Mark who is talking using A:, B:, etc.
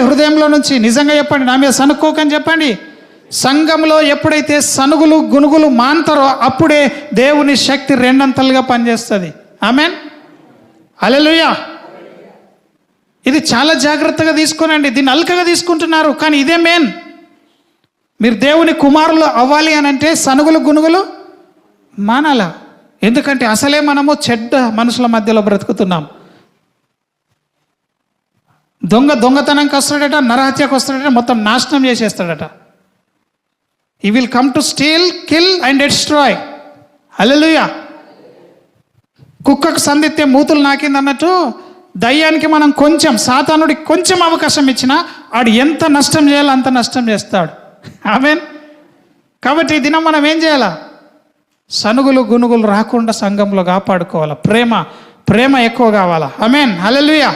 A: హృదయంలో నుంచి నిజంగా చెప్పండి, నా మీద సనుక్కోకని చెప్పండి. సంఘంలో ఎప్పుడైతే సనుగులు గునుగులు మాన్తారో అప్పుడే దేవుని శక్తి రెండంతలుగా పనిచేస్తుంది. ఆమేన్, హల్లెలూయా. ఇది చాలా జాగ్రత్తగా తీసుకోనండి. దీన్ని అల్కగా తీసుకుంటున్నారు, కానీ ఇదే మెయిన్. మీరు దేవుని కుమారులు అవ్వాలి అని అంటే సనుగులు గునుగులు మానాల. ఎందుకంటే అసలే మనము చెడ్డ మనుషుల మధ్యలో బ్రతుకుతున్నాం. దొంగతనంకి వస్తాడట, నరహత్యకు వస్తాడట, మొత్తం నాశనం చేసేస్తాడట. He will come to steal, kill and destroy. హల్లెలూయా. కుక్కకు సందిత్తే మూతులు నాకింది అన్నట్టు దయ్యానికి మనం కొంచెం, సాతానుడికి కొంచెం అవకాశం ఇచ్చినా ఆడు ఎంత నష్టం చేయాలో అంత నష్టం చేస్తాడు. ఆమేన్. కాబట్టి ఈ దినం మనం ఏం చేయాలా? సనుగులు గునుగులు రాకుండా సంఘంలో కాపాడుకోవాలా. ప్రేమ ఎక్కువ కావాలా. ఆమేన్, హల్లెలూయా.